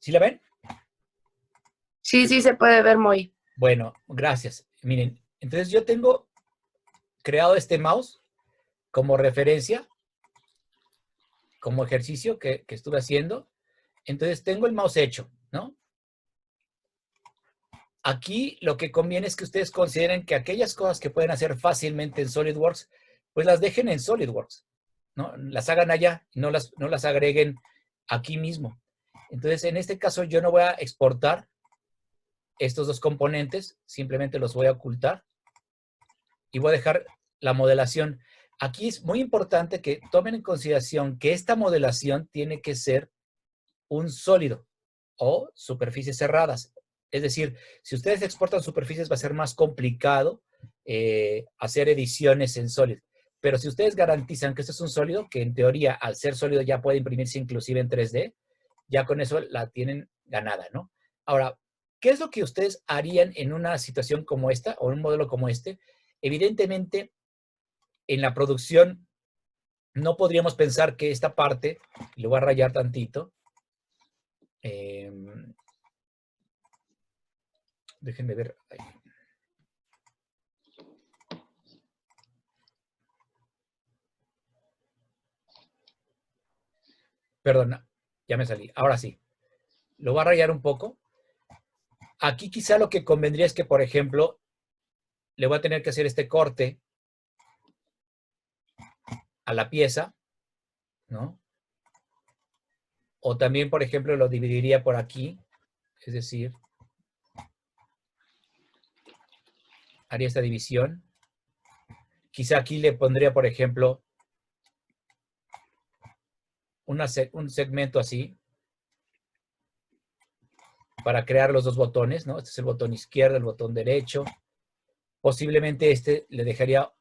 ¿Sí la ven? Sí, sí se puede ver muy. Bueno, gracias. Miren, entonces yo tengo creado este mouse como referencia, como ejercicio que estuve haciendo. Entonces tengo el mouse hecho, ¿no? Aquí lo que conviene es que ustedes consideren que aquellas cosas que pueden hacer fácilmente en SolidWorks, pues las dejen en SolidWorks, ¿no? Las hagan allá y no las agreguen aquí mismo. Entonces, en este caso yo no voy a exportar estos dos componentes, simplemente los voy a ocultar y voy a dejar la modelación. Aquí es muy importante que tomen en consideración que esta modelación tiene que ser un sólido o superficies cerradas. Es decir, si ustedes exportan superficies va a ser más complicado hacer ediciones en sólido. Pero si ustedes garantizan que esto es un sólido, que en teoría al ser sólido ya puede imprimirse inclusive en 3D, ya con eso la tienen ganada, ¿no? Ahora, ¿qué es lo que ustedes harían en una situación como esta o en un modelo como este? Evidentemente, en la producción no podríamos pensar que esta parte, lo voy a rayar tantito, déjenme ver. Perdona, ya me salí. Ahora sí. Lo voy a rayar un poco. Aquí quizá lo que convendría es que, por ejemplo, le voy a tener que hacer este corte a la pieza, ¿no? O también, por ejemplo, lo dividiría por aquí. Es decir, haría esta división. Quizá aquí le pondría, por ejemplo, un segmento así para crear los dos botones, ¿no? Este es el botón izquierdo, el botón derecho. Posiblemente este le dejaría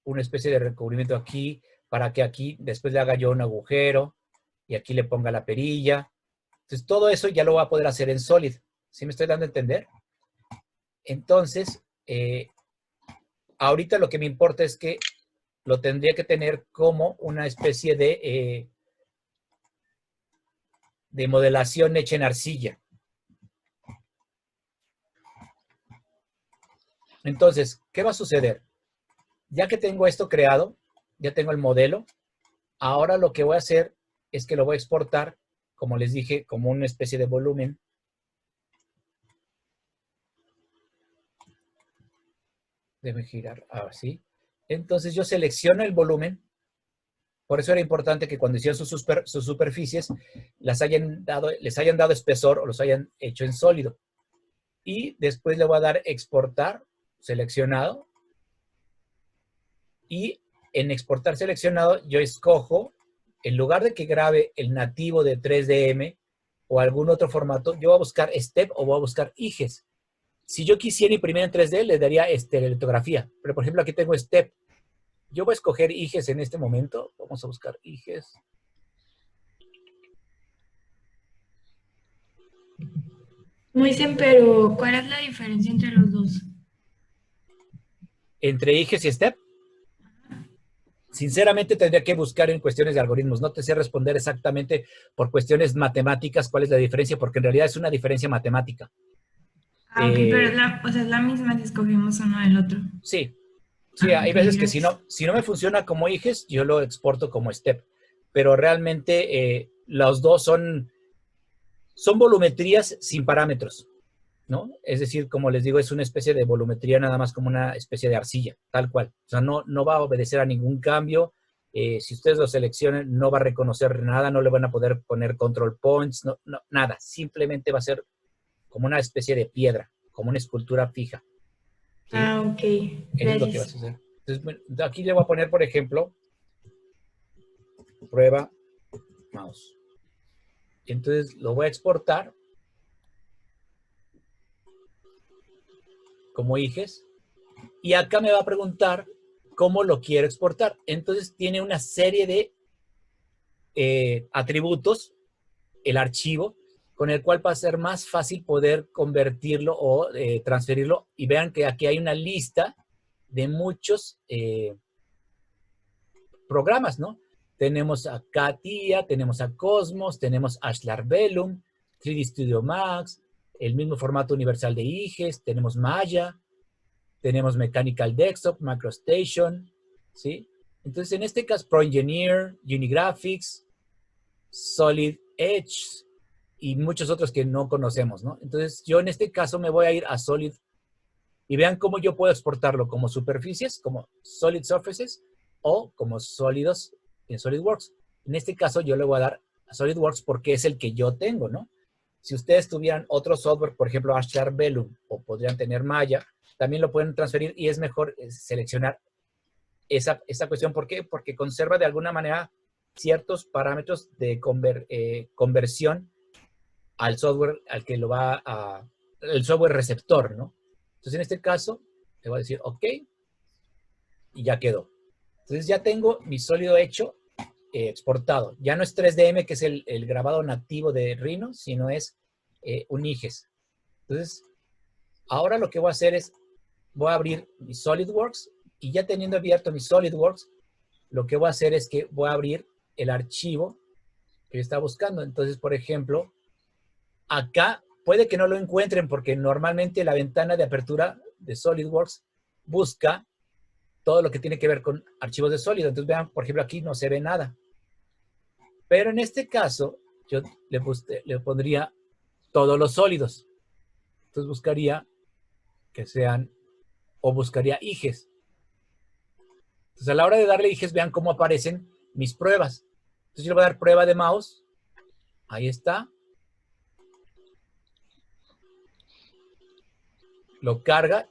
una especie de recubrimiento aquí para que aquí después le haga yo un agujero y aquí le ponga la perilla. Entonces, todo eso ya lo voy a poder hacer en Solid. ¿Sí me estoy dando a entender? Entonces, ahorita lo que me importa es que lo tendría que tener como una especie de modelación hecha en arcilla. Entonces, ¿qué va a suceder? Ya que tengo esto creado, ya tengo el modelo, ahora lo que voy a hacer es que lo voy a exportar, como les dije, como una especie de volumen. Déjenme girar así. Entonces yo selecciono el volumen. Por eso era importante que cuando hicieron sus superficies les hayan dado espesor o los hayan hecho en sólido. Y después le voy a dar exportar seleccionado. Y en exportar seleccionado yo escojo, en lugar de que grabe el nativo de 3DM o algún otro formato, yo voy a buscar STEP o voy a buscar IGES. Si yo quisiera imprimir en 3D, le daría estereolitografía. Pero, por ejemplo, aquí tengo STEP. Yo voy a escoger IGES en este momento. Vamos a buscar IGES. Muy bien, pero ¿cuál es la diferencia entre los dos? Entre IGES y STEP, sinceramente tendría que buscar en cuestiones de algoritmos. No te sé responder exactamente por cuestiones matemáticas cuál es la diferencia, porque en realidad es una diferencia matemática. Ah, ok, pero o sea, es la misma si escogemos uno del otro. Sí, sí, Ah, hay ok, veces que gracias. si no me funciona como IGES, yo lo exporto como STEP. Pero realmente los dos son volumetrías sin parámetros, ¿no? Es decir, como les digo, es una especie de volumetría nada más como una especie de arcilla, tal cual. O sea, no va a obedecer a ningún cambio. Si ustedes lo seleccionan, no va a reconocer nada, no le van a poder poner control points, nada. Simplemente va a ser como una especie de piedra, como una escultura fija. ¿Sí? Ah, ok, Eso es lo que va a gracias. suceder. Entonces, bueno, aquí le voy a poner, por ejemplo, prueba mouse. Entonces lo voy a exportar como IGES. Y acá me va a preguntar cómo lo quiero exportar. Entonces tiene una serie de atributos, el archivo, con el cual va a ser más fácil poder convertirlo o transferirlo. Y vean que aquí hay una lista de muchos programas, ¿no? Tenemos a CATIA, tenemos a Cosmos, tenemos a Larbellum, 3D Studio Max, el mismo formato universal de IGES, tenemos Maya, tenemos Mechanical Desktop, MacroStation, ¿sí? Entonces, en este caso, ProEngineer, Unigraphics, Solid Edge y muchos otros que no conocemos, ¿no? Entonces, yo en este caso me voy a ir a Solid y vean cómo yo puedo exportarlo como superficies, como Solid Surfaces o como sólidos en SolidWorks. En este caso, yo le voy a dar a SolidWorks porque es el que yo tengo, ¿no? Si ustedes tuvieran otro software, por ejemplo, Larbellum, o podrían tener Maya, también lo pueden transferir y es mejor seleccionar esa cuestión. ¿Por qué? Porque conserva de alguna manera ciertos parámetros de conversión al software al que lo va a... el software receptor, ¿no? Entonces, en este caso, le voy a decir OK y ya quedó. Entonces, ya tengo mi sólido hecho, exportado. Ya no es 3DM, que es el grabado nativo de Rhino, sino es un IGES. Entonces, ahora lo que voy a hacer es, voy a abrir mi SolidWorks y ya teniendo abierto mi SolidWorks, lo que voy a hacer es que voy a abrir el archivo que yo estaba buscando. Entonces, por ejemplo, acá puede que no lo encuentren porque normalmente la ventana de apertura de SolidWorks busca todo lo que tiene que ver con archivos de sólido. Entonces, vean, por ejemplo, aquí no se ve nada. Pero en este caso, yo le pondría todos los sólidos. Entonces, buscaría que sean, o buscaría IGES. Entonces, a la hora de darle IGES, vean cómo aparecen mis pruebas. Entonces, yo le voy a dar prueba de mouse. Ahí está. Lo carga.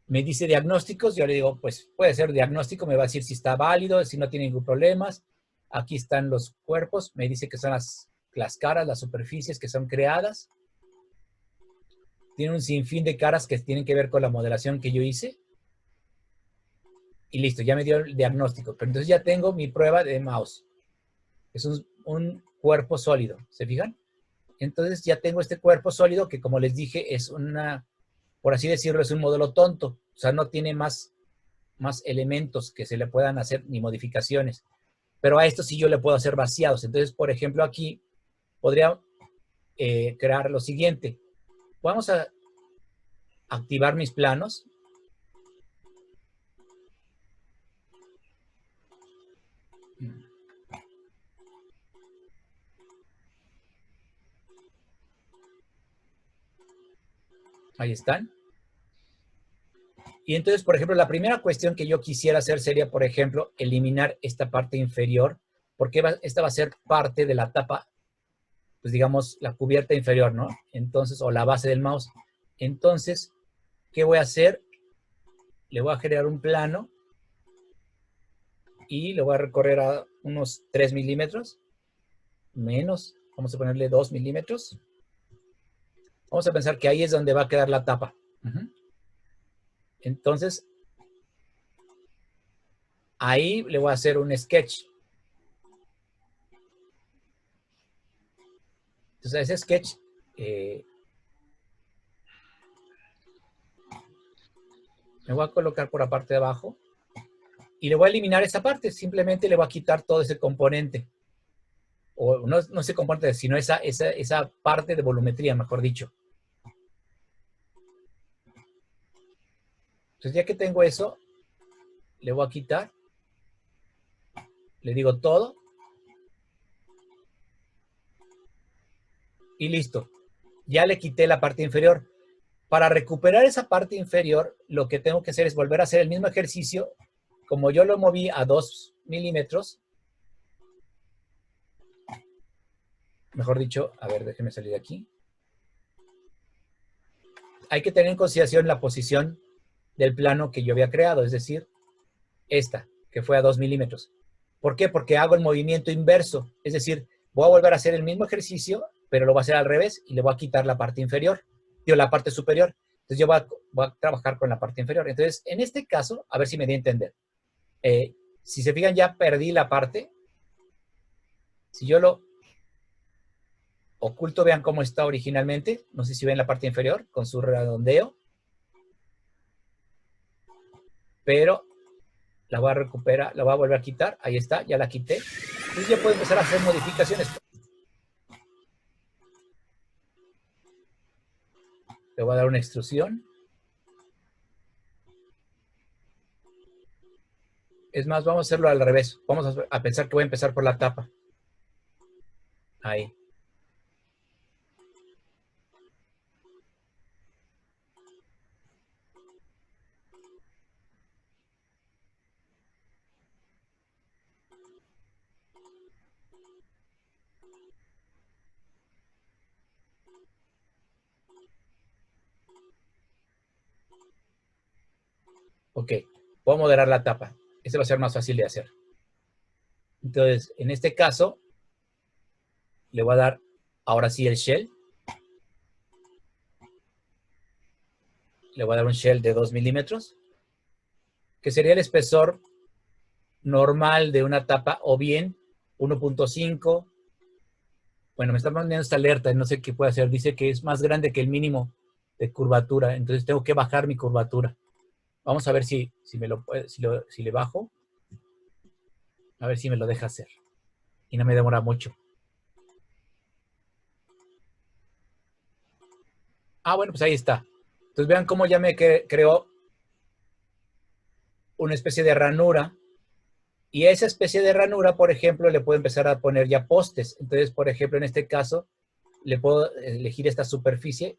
Me dice diagnósticos. Yo le digo, pues puede ser diagnóstico. Me va a decir si está válido, si no tiene ningún problema. Aquí están los cuerpos. Me dice que son las caras, las superficies que son creadas. Tiene un sinfín de caras que tienen que ver con la modelación que yo hice. Y listo, ya me dio el diagnóstico. Pero entonces ya tengo mi prueba de mouse. Es un cuerpo sólido. ¿Se fijan? Entonces ya tengo este cuerpo sólido que, como les dije, es una, por así decirlo, es un modelo tonto. O sea, no tiene más elementos que se le puedan hacer ni modificaciones. Pero a esto sí yo le puedo hacer vaciados. Entonces, por ejemplo, aquí podría crear lo siguiente. Vamos a activar mis planos. Ahí están. Y entonces, por ejemplo, la primera cuestión que yo quisiera hacer sería, por ejemplo, eliminar esta parte inferior, porque esta va a ser parte de la tapa, pues digamos, la cubierta inferior, ¿no? Entonces, o la base del mouse. Entonces, ¿qué voy a hacer? Le voy a generar un plano y le voy a recorrer a unos 3 milímetros, menos, vamos a ponerle 2 milímetros. Vamos a pensar que ahí es donde va a quedar la tapa. Entonces, ahí le voy a hacer un sketch. Entonces, a ese sketch me voy a colocar por la parte de abajo y le voy a eliminar esa parte. Simplemente le voy a quitar todo ese componente. O no ese componente, sino esa parte de volumetría, mejor dicho. Entonces, ya que tengo eso, le voy a quitar. Le digo todo. Y listo. Ya le quité la parte inferior. Para recuperar esa parte inferior, lo que tengo que hacer es volver a hacer el mismo ejercicio. Como yo lo moví a 2 milímetros. Mejor dicho, a ver, déjeme salir de aquí. Hay que tener en consideración la posición del plano que yo había creado, es decir, esta, que fue a 2 milímetros. ¿Por qué? Porque hago el movimiento inverso. Es decir, voy a volver a hacer el mismo ejercicio, pero lo voy a hacer al revés y le voy a quitar la parte inferior, digo, la parte superior. Entonces yo voy a trabajar con la parte inferior. Entonces, en este caso, a ver si me di a entender. Si se fijan, ya perdí la parte. Si yo lo oculto, vean cómo está originalmente. No sé si ven la parte inferior con su redondeo. Pero La voy a recuperar, la voy a volver a quitar. Ahí está, ya la quité. Entonces ya puedo empezar a hacer modificaciones. Le voy a dar una extrusión. Es más, vamos a hacerlo al revés. Vamos a pensar que voy a empezar por la tapa. Ahí. Ok, voy a moderar la tapa. Este va a ser más fácil de hacer. Entonces, en este caso, le voy a dar ahora sí el shell. Le voy a dar un shell de 2 milímetros, que sería el espesor normal de una tapa, o bien 1.5. Bueno, me está mandando esta alerta y no sé qué puede hacer. Dice que es más grande que el mínimo de curvatura, entonces tengo que bajar mi curvatura. Vamos a ver si le bajo. A ver si me lo deja hacer. Y no me demora mucho. Ah, bueno, pues ahí está. Entonces vean cómo ya me creó una especie de ranura. Y a esa especie de ranura, por ejemplo, le puedo empezar a poner ya postes. Entonces, por ejemplo, en este caso, le puedo elegir esta superficie.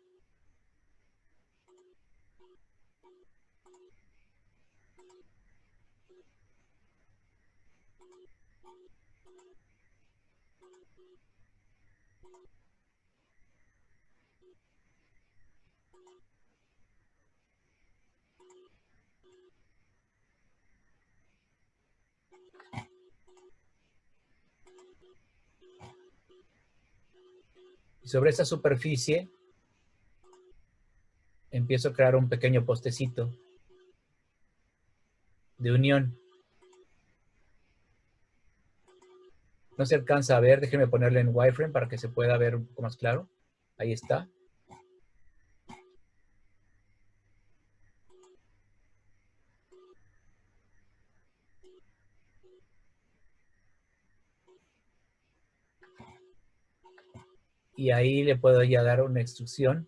Y sobre esa superficie empiezo a crear un pequeño postecito de unión. No se alcanza a ver, déjenme ponerle en wireframe para que se pueda ver un poco más claro. Ahí está. Y ahí le puedo ya dar una extrusión.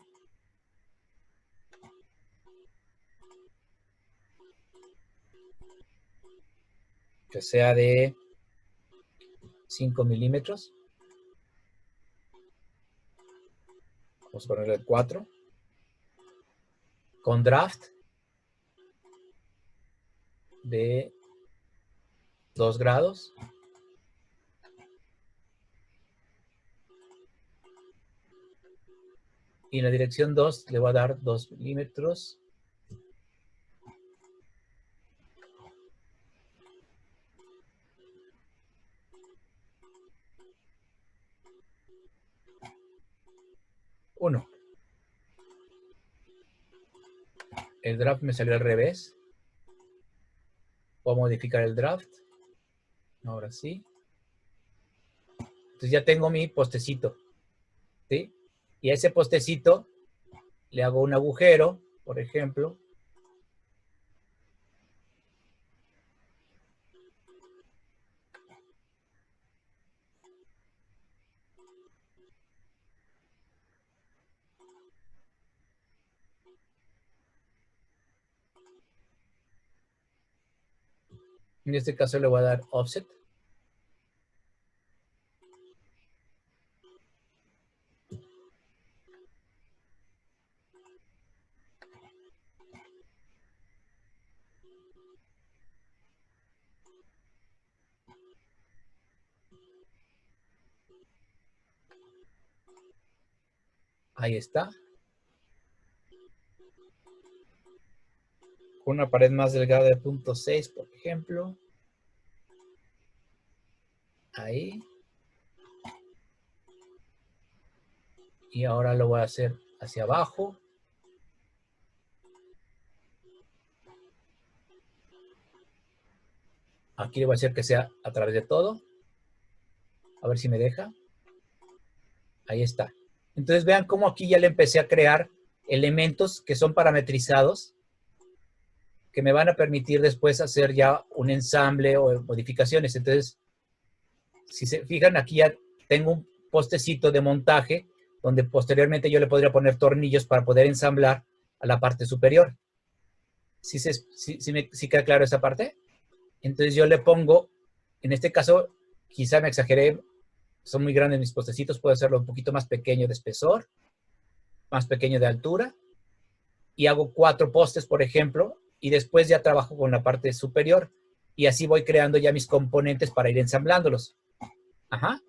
Que sea de 5 milímetros. Vamos a ponerle 4. Con draft de 2 grados. Y en la dirección 2 le voy a dar 2 milímetros. Uno. El draft me salió al revés. Voy a modificar el draft. Ahora sí. Entonces ya tengo mi postecito. ¿Sí? Y a ese postecito le hago un agujero, por ejemplo. En este caso le voy a dar offset. Ahí está. Con una pared más delgada de 0.6, por ejemplo. Ahí. Y ahora lo voy a hacer hacia abajo. Aquí le voy a hacer que sea a través de todo. A ver si me deja. Ahí está. Entonces vean cómo aquí ya le empecé a crear elementos que son parametrizados, que me van a permitir después hacer ya un ensamble o modificaciones. Entonces, si se fijan, aquí ya tengo un postecito de montaje donde posteriormente yo le podría poner tornillos para poder ensamblar a la parte superior. ¿Sí queda claro esa parte? Entonces yo le pongo, en este caso, quizá me exageré, son muy grandes mis postecitos, puedo hacerlo un poquito más pequeño de espesor, más pequeño de altura, y hago 4 postes, por ejemplo, y después ya trabajo con la parte superior, y así voy creando ya mis componentes para ir ensamblándolos. Ajá.